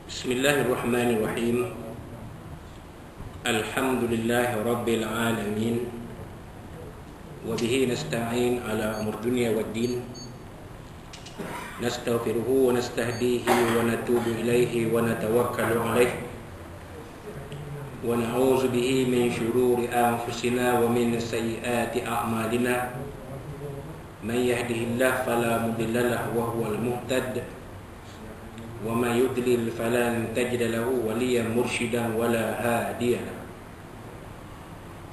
Bismillahirrahmanirrahim. Alhamdulillahi rabbil alamin. Wa bihi nasta'in ala umur dunya waddin. Nastaghfiruhu wa nastahdihi wa natubu ilaihi wa natawakkalu alaihi. Wa na'udzu bihi min shururi anfusina wa min sayyiati a'malina. Man yahdihillahu fala mudilla lahu wa huwal muhtad. وَمَا يُضْلِلْ فَلَنْ تَجِدَ لَهُ وَلِيًّا مُرْشِدًا وَلَا هَادِيَ لَهُ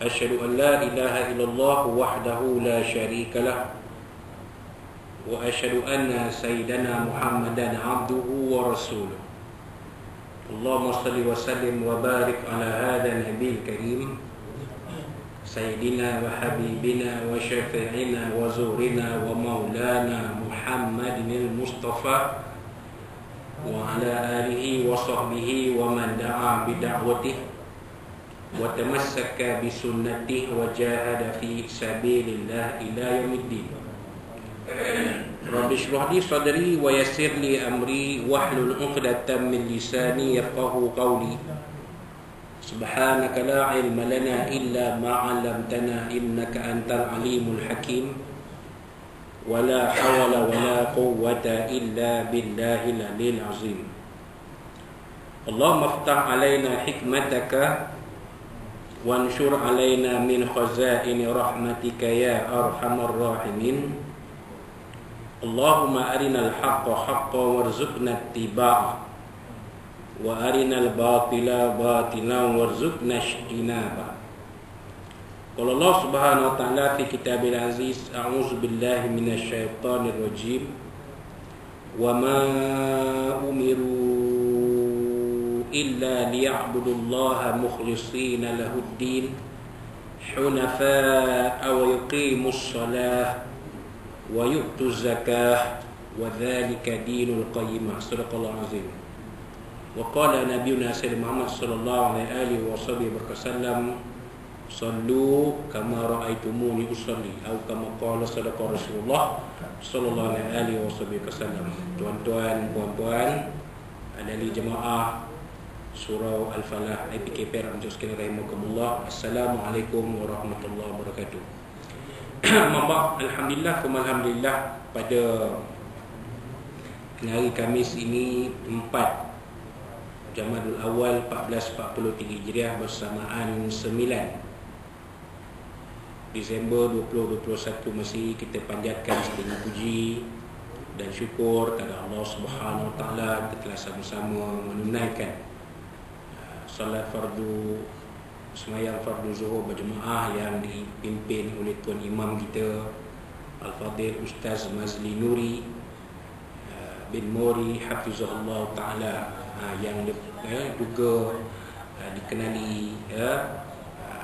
أَشْهَدُ أَنْ لَا إِلَهَ إِلَّا اللَّهُ وَحْدَهُ لَا شَرِيكَ لَهُ وَأَشْهَدُ أَنَّ سَيِّدَنَا مُحَمَّدًا عَبْدُهُ وَرَسُولُهُ اللهم صل وسلم وبارك على هذا النبي الكريم سيدنا وحبيبنا وشفيعنا وزورنا ومولانا محمد المصطفى وعلى آله وصحبه ومن دعا بدعوته وتمسك بسنته وجاهد في سبيل الله إلى يوم الدين رب اشرح لي صدري ويسر لي أمري واحلل عقدة من لساني يفقهوا قولي سبحانك لا علم لنا إلا ما علمتنا إنك أنت العليم الحكيم ولا حول ولا قوة إلا بالله العلي العظيم اللهم افتح علينا حكمتك وانشر علينا من خزائن رحمتك يا أرحم الراحمين اللهم أرنا الحق حقا وارزقنا اتباعه وأرنا الباطل باطلا وارزقنا اجتنابه قال الله سبحانه وتعالى في كتابه العزيز أعوذ بالله من الشيطان الرجيم وما أمروا إلا ليعبدوا الله مخلصين له الدين حنفاء ويقيموا الصلاة ويؤتوا الزكاة وذلك دين القيمة صدق الله العظيم وقال نبينا سيدنا محمد صلى الله عليه وصحبه وسلم Sallu kama ra'aitumuni usalli atau kama qala sadaqa Rasulullah sallallahu alaihi wasallam. Tuan-tuan, puan-puan, ahli jemaah surau Al-Falah IPK Perak untuk sekalian rahimakumullah. Assalamualaikum warahmatullahi wabarakatuh. Mabak alhamdulillah pada hari Khamis ini 4 Jamadul Awal 1443 Hijriah bersamaan 9 Disember 2021 masih kita panjatkan segala puji dan syukur kepada Allah Subhanahu Wa Taala kita telah sama-sama menunaikan salat fardu sembahyang fardu zuhur berjemaah yang dipimpin oleh tuan imam kita Al-Fadhil Ustaz Mazli Nuri bin Mori hafizahullah taala yang juga dikenali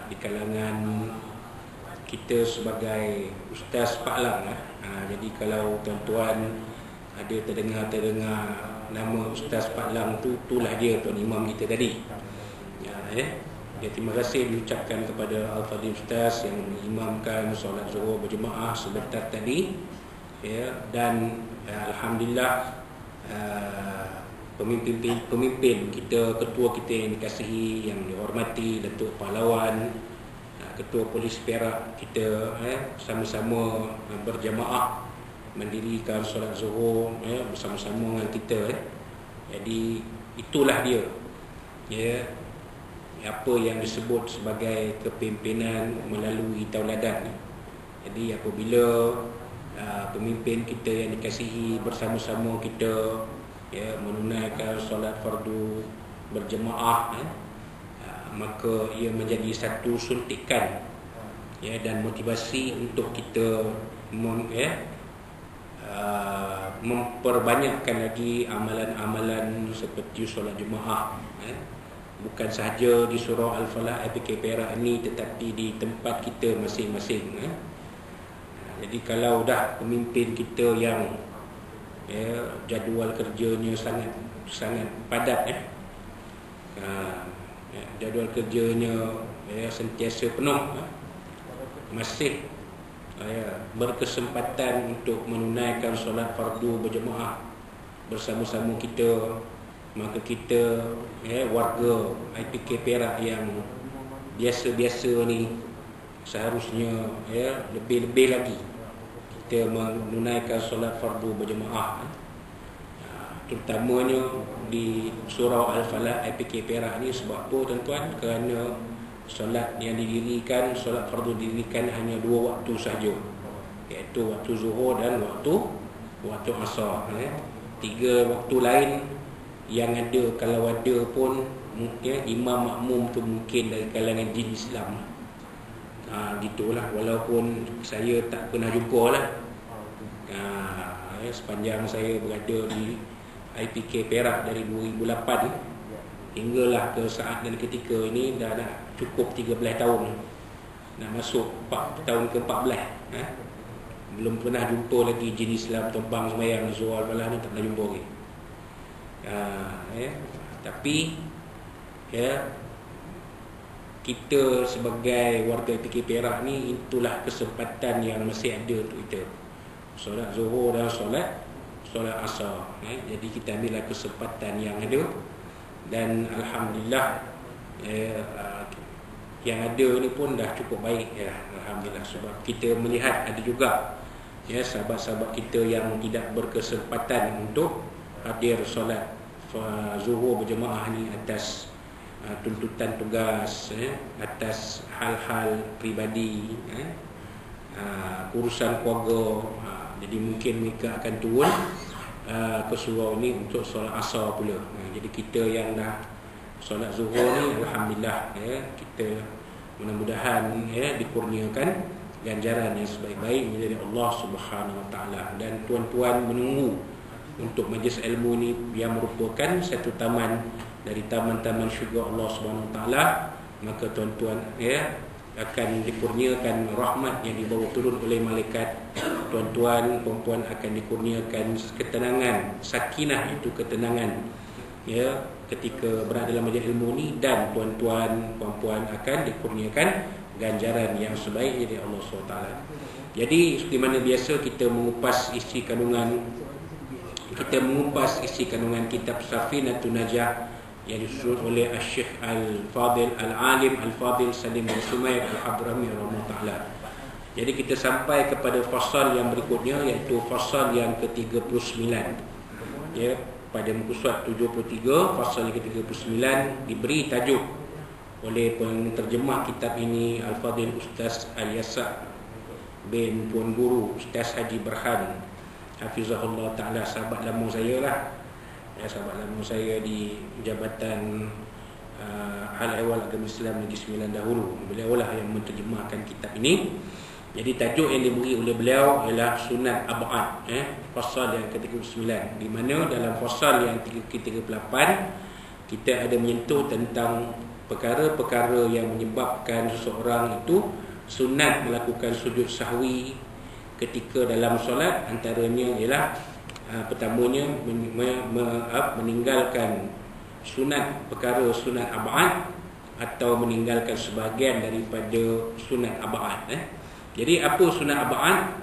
di kalangan kita sebagai Ustaz Pak Lang. Jadi kalau tuan-tuan ada terdengar nama Ustaz Pak Lang tu, itulah dia tuan imam kita tadi. Ya, terima kasih diucapkan kepada Al-Fadhil Ustaz yang mengimamkan solat zuhur berjemaah sebentar tadi. Ya, dan alhamdulillah pemimpin kita, ketua kita yang dikasihi, yang dihormati, Datuk Pahlawan, Ketua Polis Perak kita sama-sama berjamaah mendirikan solat zuhur bersama-sama dengan kita. Jadi itulah dia, ya, apa yang disebut sebagai kepimpinan melalui tauladan. Jadi apabila pemimpin kita yang dikasihi bersama-sama kita menunaikan solat fardu berjemaah, maka ia menjadi satu suntikan dan motivasi untuk kita memperbanyakkan lagi amalan-amalan seperti solat jemaah, bukan sahaja di surau Al-Falah IPK Perak ini, tetapi di tempat kita masing-masing. Jadi kalau dah pemimpin kita yang jadual kerjanya sangat padat, jadual kerjanya sentiasa penuh, masih berkesempatan untuk menunaikan solat fardu berjemaah bersama-sama kita, maka kita warga IPK Perak yang biasa-biasa ni seharusnya lebih-lebih lagi kita menunaikan solat fardu berjemaah, terutamanya di Surau Al-Falah IPK Perak ni. Sebab apa tuan-tuan? Kerana solat yang didirikan, solat fardu didirikan hanya 2 waktu sahaja, iaitu waktu zuhur dan waktu asar. 3 waktu lain yang ada, kalau ada pun imam makmum tu mungkin dari kalangan jin Islam. Gitulah, walaupun saya tak pernah jumpa lah. Sepanjang saya berada di IPK Perak dari 2008 hinggalah ke saat dan ketika ini, dah cukup 13 tahun, nak masuk tahun ke-14. Belum pernah jumpa lagi jin Islam tumpang sembahyang di Surau Al-Falah ni, tak pernah jumpa lagi. Tapi kita sebagai warga IPK Perak ni, itulah kesempatan yang masih ada untuk kita, solat zuhur dan solat asar. Jadi kita ambillah kesempatan yang ada, dan alhamdulillah yang ada ni pun dah cukup baik alhamdulillah. Sebab kita melihat ada juga sahabat-sahabat kita yang tidak berkesempatan untuk hadir solat zuhur berjemaah ni atas tuntutan tugas, atas hal-hal peribadi, urusan keluarga. Jadi mungkin mereka akan turun ke surau ni untuk solat asar pula. Jadi kita yang dah solat zuhur ni, alhamdulillah, kita mudah-mudahan dikurniakan ganjaran yang sebaik-baik menjadi Allah Subhanahu Wa Taala. Dan tuan-tuan menunggu untuk majlis ilmu ni yang merupakan satu taman dari taman-taman syurga Allah Subhanahu Wa Taala, maka tuan-tuan akan dikurniakan rahmat yang dibawa turun oleh malaikat. Tuan-tuan, puan-puan akan dikurniakan ketenangan, sakinah, itu ketenangan ketika berada dalam majlis ilmu ni. Dan tuan-tuan, puan-puan akan dikurniakan ganjaran yang sebaik dari Allah SWT. Jadi seperti mana biasa kita mengupas isi kandungan kitab Safinatun Najah yang disusun oleh Syekh Al-Fadil Al-Alim Al-Fadil Salim bin Sumair Al-Hadrami rahimahullah taala. Jadi kita sampai kepada fasal yang berikutnya, iaitu fasal yang ke-39. Pada muka surat 73, fasal yang ke-39 diberi tajuk oleh penterjemah kitab ini Al-Fadil Ustaz Al-Yasa bin Puan Guru Ustaz Haji Berhan hafizahullah taala, sahabat lama saya lah. Sahabat lama saya di Jabatan Hal Ehwal Agama Islam Negeri Sembilan dahulu. Beliau lah yang menterjemahkan kitab ini. Jadi tajuk yang diberi oleh beliau ialah Sunat Ab'ad, fasal yang ke-39, di mana dalam fasal yang ke-38 kita ada menyentuh tentang perkara-perkara yang menyebabkan seseorang itu sunat melakukan sujud sahwi ketika dalam solat. Antaranya ialah pertamanya meninggalkan sunat, perkara sunat ab'ad, atau meninggalkan sebahagian daripada sunat ab'ad. Jadi apa sunat ab'ad?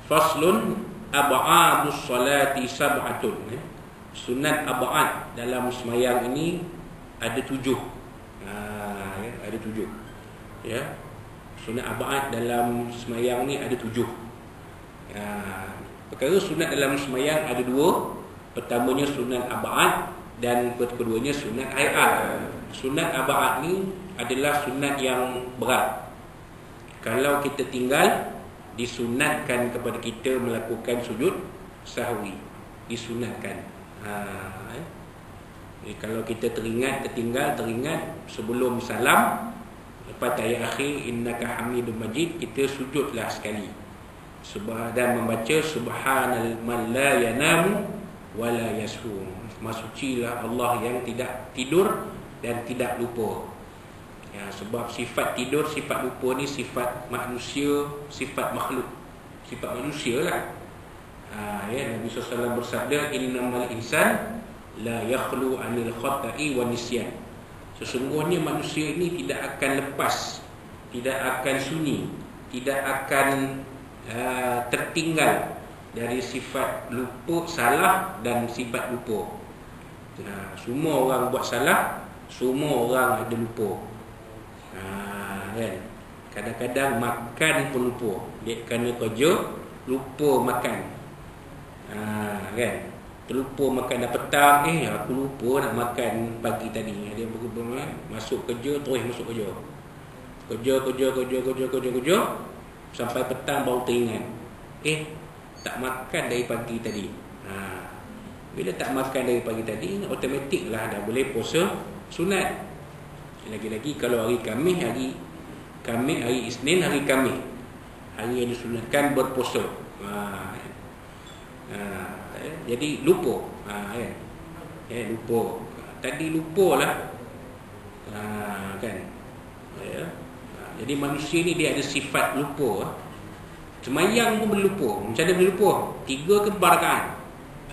Faslun ab'adus salati sab'atun. Sunat ab'ad dalam semayang ini ada 7. Ada 7. Sunat ab'ad dalam semayang ni ada 7. Perkara sunat dalam semayang ada 2. Pertamanya sunat ab'ad dan keduanya sunat hayat. Sunat ab'ad ni adalah sunat yang berat. Kalau kita tinggal, disunatkan kepada kita melakukan sujud sahwi, disunatkan. Jadi kalau kita teringat sebelum salam, lepas ayat akhir innaka hamidum majid, kita sujudlah sekali dan membaca subhanal man la yanamu wa la yasum. Masucilah Allah yang tidak tidur dan tidak lupa. Sebab sifat tidur, sifat lupa ni sifat manusia, sifat makhluk, sifat manusia lah. Nabi SAW bersabda, innamal insan la yakhlu anil khata'i wa nisyan. Sesungguhnya manusia ini tidak akan lepas, tidak akan sunyi, tidak akan tertinggal dari sifat lupa, salah dan sifat lupa. Semua orang buat salah, semua orang ada lupa. Kan? Kadang-kadang makan pun lupa. Dia kerana kerja lupa makan. Kan? Terlupa makan dah petang. Aku lupa nak makan pagi tadi. Dia masuk kerja, terus masuk kerja. Kerja sampai petang baru teringat. Tak makan dari pagi tadi. Bila tak makan dari pagi tadi, automatiklah dah boleh puasa sunat. Lagi-lagi kalau hari Khamis, hari Isnin, hari Khamis, hari yang disunatkan berpuasa. Jadi lupa. Lupa. Tadi lupalah. Kan? Jadi manusia ni dia ada sifat lupa. Semayang pun boleh lupa. Macam mana boleh lupa? 3 ke 4 rakaat.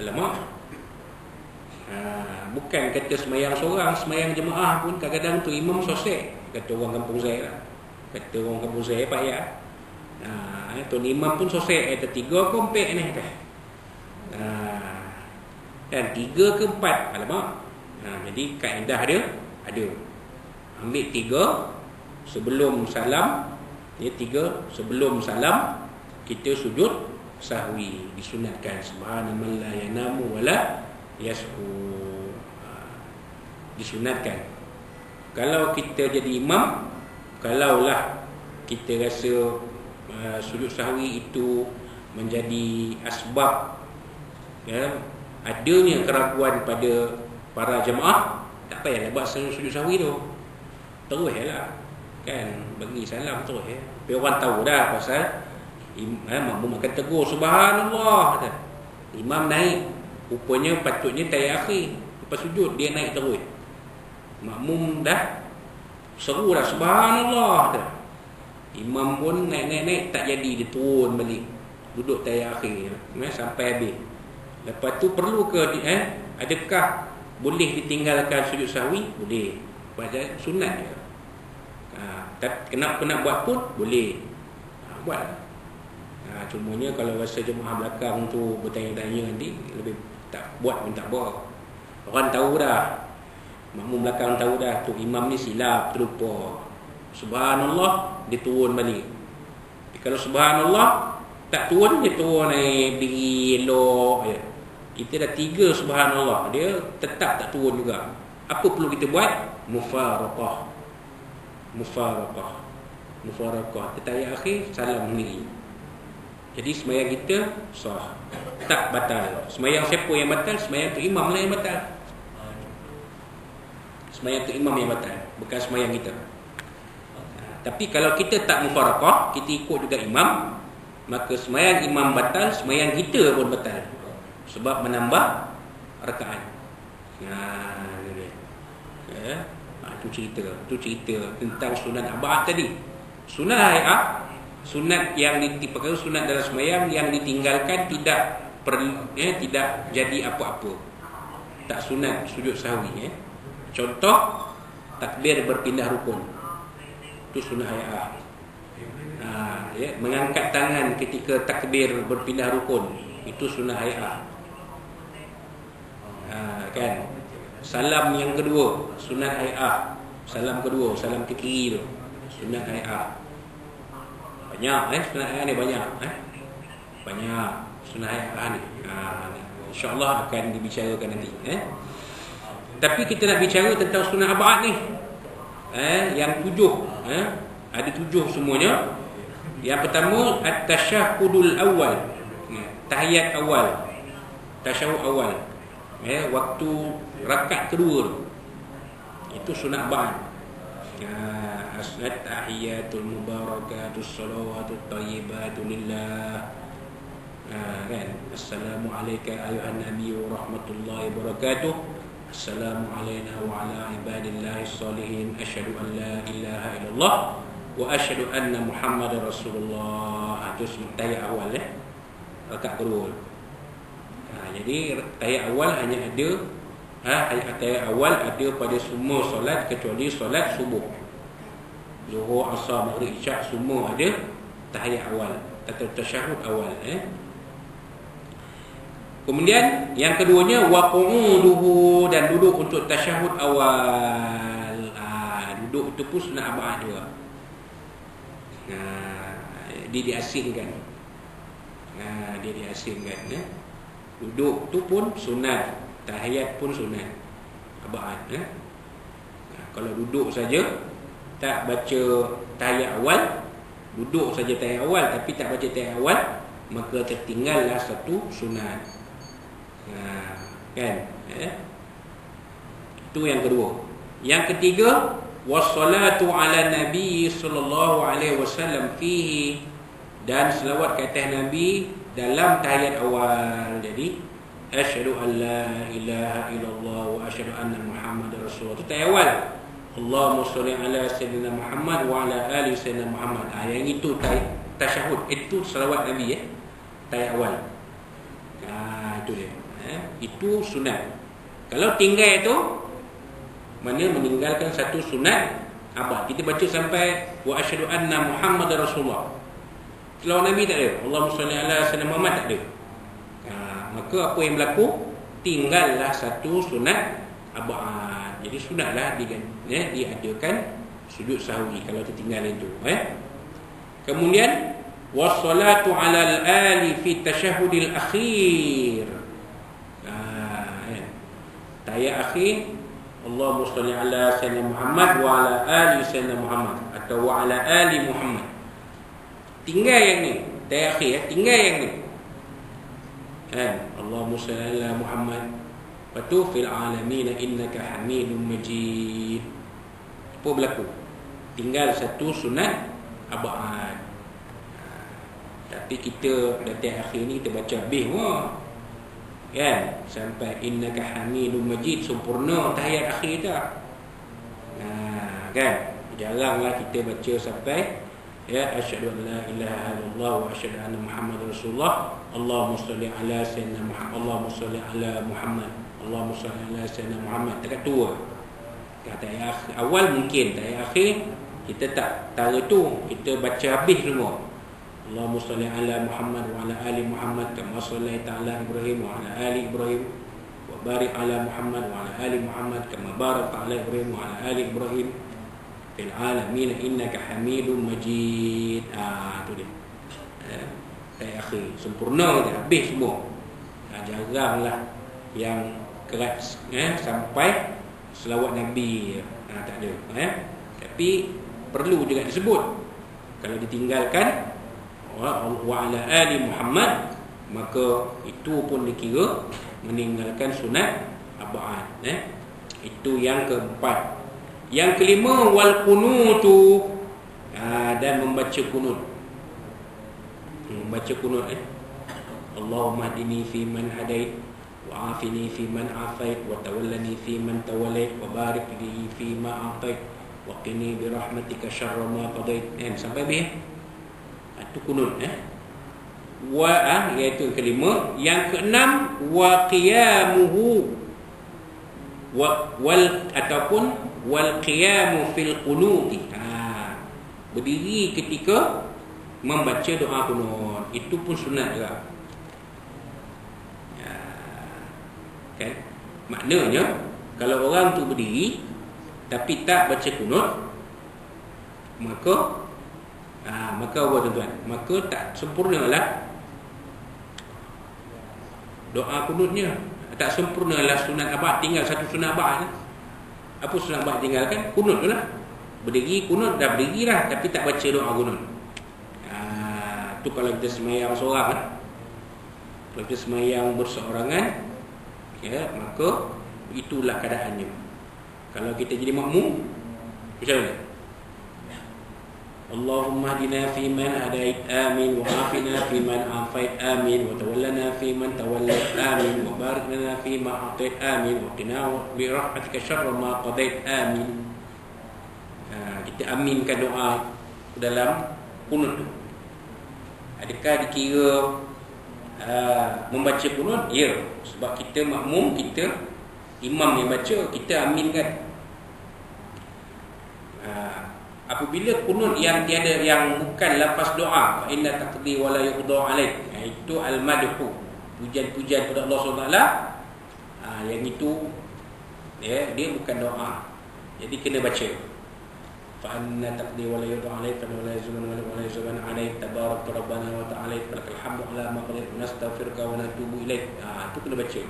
Alamak. Bukan kata semayang seorang, semayang jemaah pun kadang-kadang tu imam sosek. Kata orang kampung saya lah. Kata orang kampung saya payah. Tuan imam pun sosek. Kata 3 ke 4 ni. Dan 3 ke 4. Alamak. Jadi kaedah dia ada. Ambil 3 sebelum salam. 3 sebelum salam kita sujud sahwi. Disunatkan subhanallahi la yanamu wala yashu. Disunatkan. Kalau kita jadi imam, kalaulah kita rasa sujud sahwi itu menjadi asbab adanya keraguan pada para jemaah, tak payahlah buat sujud sahwi tu. Teruslah kan, bagi salam terus ya. Tapi orang tahu dah pasal makmum akan tegur subhanallah. Imam naik, rupanya patutnya tahiyat akhir. Lepas sujud dia naik terus. Makmum dah seru dah subhanallah dah. Imam pun naik tak jadi, dia turun balik. Duduk tahiyat akhir sampai habis. Lepas tu perlu ke adakah boleh ditinggalkan sujud sahwi? Boleh. Pasal sunat je. Kena buat pun boleh. Buat. Cumanya kalau rasa jemaah belakang tu bertanya-tanya nanti lebih tak buat pun tak apa. Orang tahu dah. Makmum belakang tahu dah tu imam ni silap, terlupa. Subhanallah, dia turun balik. Kalau subhanallah tak turun, dia turun naik berdiri elok je. Kita dah 3 subhanallah, dia tetap tak turun juga. Apa perlu kita buat? Mufaraqah. Tahiyat akhir salam sendiri. Jadi sembahyang kita sah, tak batal. Sembahyang siapa yang batal? Sembahyang tu imam lah yang batal. Sembahyang tu imam yang batal, bukan sembahyang kita. Tapi kalau kita tak mufaraqah, kita ikut juga imam, maka sembahyang imam batal, sembahyang kita pun batal. Sebab menambah rakaat. Itu cerita tentang sunat abad tadi. Sunat hayat, sunat yang diperkara sunat dalam sembahyang yang ditinggalkan tidak jadi apa-apa. Tak sunat sujud sahwi. Contoh takbir berpindah rukun. Itu sunat hayat. Mengangkat tangan ketika takbir berpindah rukun, itu sunat hayat. Kan? Salam yang kedua sunat hayat. Salam kedua, salam ke kiri tu sunat hayat. Banyak sunat hayat ni banyak. Banyak sunat hayat ni. InsyaAllah akan dibicarakan nanti. Tapi kita nak bicara tentang sunat abad ni. Yang 7. Ada 7 semuanya. Yang pertama at-tasyahhudul awal. Tahiyat awal. Tasyahud awal. Waktu rakaat kedua tu. Itu sunat ba'd. At-tahiyatul mubarakatus salawatut thayyibatu lillah. Kan? Assalamualaikum ayuhan nabiy wa rahmatullahi wa barakatuh. Assalamu alayna wa ala ibadillahis salihin. Asyhadu an la ilaha illallah wa asyhadu anna Muhammadar Rasulullah. Itu tahiyat awal rakaat kedua. Jadi tahiyat awal hanya ada tahiyat awal ada pada semua solat kecuali solat subuh. Zuhur, Asar, Maghrib, Isyak semua ada tahiyat awal atau tasyahud awal. Kemudian yang keduanya wa qu'uduhu, dan duduk untuk tasyahud awal. Duduk itu pun sunat abad juga. Dia diasingkan. Dia diasingkan ya. Duduk tu pun sunat, tahiyat pun sunat abad ya. Kalau duduk saja tak baca tahiyat awal, duduk saja tahiyat awal tapi tak baca tahiyat awal, maka tertinggallah satu sunat. Kan? Itu yang kedua. Yang ketiga, wassalatu ala nabi sallallahu alaihi wasallam fihi, dan selawat ke atas Nabi dalam tahiyat awal. Jadi asyhadu an la ilaha illallah wa asyhadu anna muhammadar rasulullah. Itu tahiyat awal. Allahumma shalli ala sayyidina Muhammad wa ala ali sayyidina Muhammad. Yang itu tasyahud, itu selawat Nabi ya. Tahiyat awal. Itu dia. Itu sunat. Kalau tinggal itu, mana meninggalkan satu sunat abad. Kita baca sampai wa asyhadu anna muhammadar rasulullah, selawat Nabi tak ada, Allahumma shalli ala sayyidina Muhammad tak ada. Maka apa yang berlaku, tinggallah satu sunat abad. Jadi sunatlah diadakan sujud sahwi kalau tertinggal itu. Kemudian wassalatu ala al-ali fi tasyahudil akhir. Tahiyat akhir, Allahumma shalli ala sayyidina Muhammad wa ala ali sayyidina Muhammad, atau wa ala ali Muhammad. Tinggal yang ni, tahiyat akhir tinggal yang ni. Allahumma shalli ala Muhammad wa tu fil alamin innaka hamidum majid. Apa berlaku? Tinggal satu sunat abad. Tapi kita dah tahiyat akhir ni kita baca habis semua. Kan, sampai innaka hamidum majid, sempurna tahiyat akhir dah. Kan, jaranglah kita baca sampai ya asyhadu an la ilaha illallah wa asyhadu anna muhammadar rasulullah, Allahumma shalli ala sayyidina Muhammad, Allahumma shalli ala Muhammad, Allahumma shalli ala sayyidina Muhammad. Dekat tua. Tahiyat awal mungkin, tahiyat akhir kita tak tahu tu, kita baca habis semua. Allahumma shalli ala Muhammad wa ala ali Muhammad kama shallaita ala Ibrahim wa ala ali Ibrahim wa barik ala Muhammad wa ala ali Muhammad kama barakta ala Ibrahim wa ala ali Ibrahim fil alamin innaka hamidum majid. Itu dia. Tahiyat akhir sempurna dia, habis semua. Jaranglah yang keras sampai selawat Nabi tak ada. Tapi perlu juga disebut. Kalau ditinggalkan wa ala ali Muhammad, maka itu pun dikira meninggalkan sunat abad. Itu yang keempat. Yang kelima, wal kunutu, dan membaca kunut. Membaca kunut. Allahumma hdini fi man hadait wa afini fi man afait wa tawallani fi man tawallait wa barik li fi ma atait wa qini bi rahmatika syarra ma qadait. Sampai habis. Itu kunut. Iaitu kelima. Yang keenam, wa qiyamuhu ataupun wal qiyamu fil qunuti. Berdiri ketika membaca doa kunut, itu pun sunat juga. Kan? Maknanya kalau orang tu berdiri tapi tak baca kunut, maka apa tuan-tuan? Maka tak sempurnalah doa kunutnya. Tak sempurnalah sunat abad. Tinggal satu sunat abad. Apa sunat abad tinggalkan? Kunut tu lah. Berdiri kunut, dah berdiri lah, tapi tak baca doa kunut. Tu kalau kita semayang seorang. Kalau kita semayang berseorangan, ya, maka itulah keadaannya. Kalau kita jadi makmum, macam mana? Allahumma hdina fi man hadait, amin, wa afina fi man afait, amin, wa tawallana fi man tawallait, amin, wa barik lana fi ma atait, amin, wa qina bi rahmatika syarra ma qadait, amin. Kita aminkan doa dalam kunut tu. Adakah dikira membaca kunut? Ya, sebab kita makmum, kita imam yang baca, kita aminkan. Apabila kunut yang tiada, yang bukan lafaz doa, fa inna taqdi wa la yuqda alaik, itu al-madhu. pujian-pujian kepada Allah SWT, yang itu dia bukan doa. Jadi kena baca. Fa anna taqdi wa la yudu alaik wa la yazun wa la yazun alaik tabarak rabbana wa ta'ala lakal hamdu ala ma qadit nastaghfiruka wa natubu ilaik. Itu kena baca.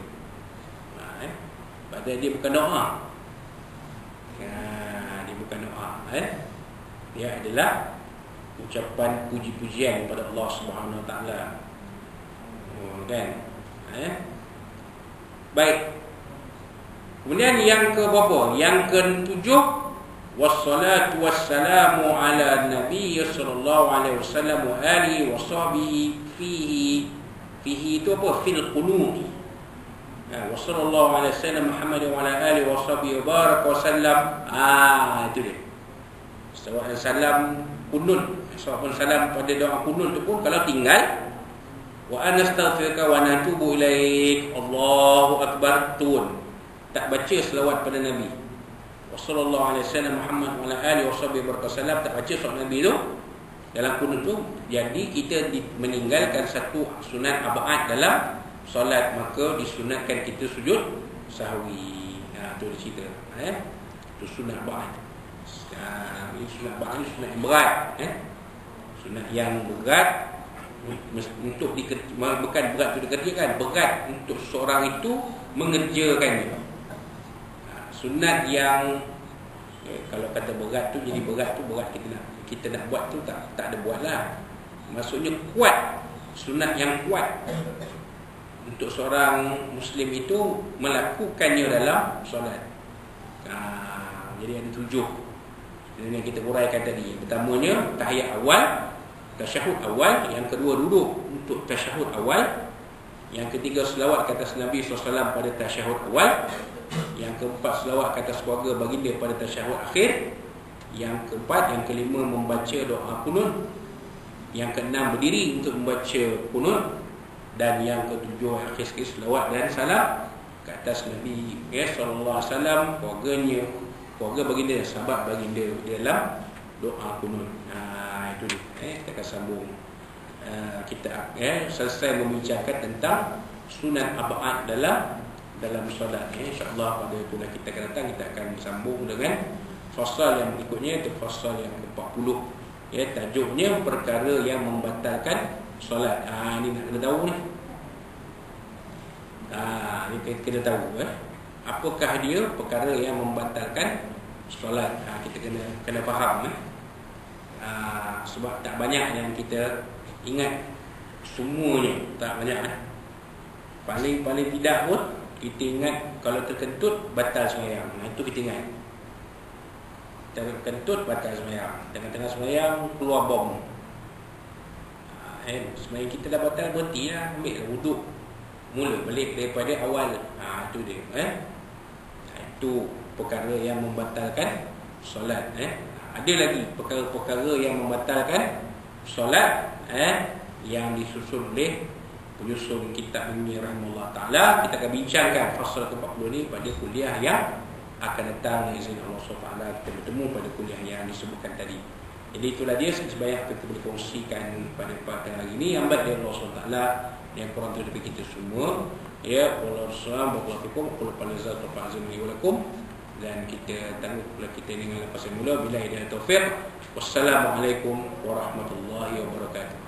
Padahal dia bukan doa. Dia bukan doa. Dia adalah ucapan puji-pujian kepada Allah Subhanahu Wa Taala. Kan? Baik. Kemudian yang ke berapa? Yang ke-7, wassalatu wassalamu ala nabiy sallallahu alaihi wasallam wa alihi wa sahbihi fihi itu apa? Fil qunut. Wa sallallahu alaihi wasallam Muhammad wa ala alihi wa sahbihi baraka wasallam. Itu dia. Sallallahu alaihi wasallam kunut. Sallallahu alaihi wasallam pada doa kunut tu pun kalau tinggal wa anastaghfiruka wa natubu ilaik, Allahu akbar, tun tak baca selawat pada Nabi sallallahu alaihi wasallam Muhammad wa ala alihi washabihi wasallam, tak baca selawat Nabi tu dalam kunut tu, jadi kita meninggalkan satu sunat abad dalam solat, maka disunatkan kita sujud sahwi. Tu dia cerita. Tu sunat abad. Ini sunat abad ni sunat yang berat. Sunat yang berat untuk bukan berat untuk dikerjakan, berat untuk seorang itu mengerjakannya. Sunat yang kalau kata berat tu, jadi berat tu berat kita nak buat tu tak ada buatlah. Maksudnya kuat, sunat yang kuat untuk seorang Muslim itu melakukannya dalam solat. Jadi ada 7 yang kita uraikan tadi. Pertamanya tahiyat awal, tasyahud awal. Yang kedua duduk untuk tasyahud awal. Yang ketiga selawat ke atas Nabi SAW pada tasyahud awal. Yang keempat selawat ke atas keluarga baginda pada tasyahud akhir. Yang keempat, yang kelima membaca doa kunut. Yang keenam berdiri untuk membaca kunut. Dan yang ketujuh akhir sekali selawat dan salam ke atas Nabi SAW, keluarganya, keluarga baginda, sahabat baginda dalam doa kunut. Itu dia. Kita akan sambung. Kita selesai membincangkan tentang sunat abad dalam solat. InsyaAllah pada bulan kita akan datang kita akan sambung dengan fasal yang berikutnya, itu fasal yang ke-40. Tajuknya perkara yang membatalkan solat. Ini nak kena tahu ni. Ini kena tahu. Apakah dia perkara yang membatalkan solat? Kita kena faham. Sebab tak banyak yang kita ingat semuanya, tak banyak. Paling tidak pun kita ingat kalau terkentut batal sembahyang. Itu kita ingat. Terkentut batal sembahyang. Tengah-tengah sembahyang keluar bom. Sembahyang kita dah batal, berhenti lah, ambil wuduk, mula balik daripada awal. Itu dia. Itu perkara yang membatalkan solat. Ada lagi perkara-perkara yang membatalkan solat yang disusun oleh penyusun kitab ini rahimahullah ta'ala. Kita akan bincangkan fasal ke-40 ni pada kuliah yang akan datang. Izin Allah SWT kita bertemu pada kuliah yang disebutkan tadi. Jadi itulah dia sebanyak kita boleh kongsikan pada hari ini. Yang baik dari Allah SWT, yang kurang tu daripada kita semua. Wallahualam, dan kita tangguh kuliah kita dengan lepas mula. Bila hidayah taufiq. Wassalamualaikum warahmatullahi wabarakatuh.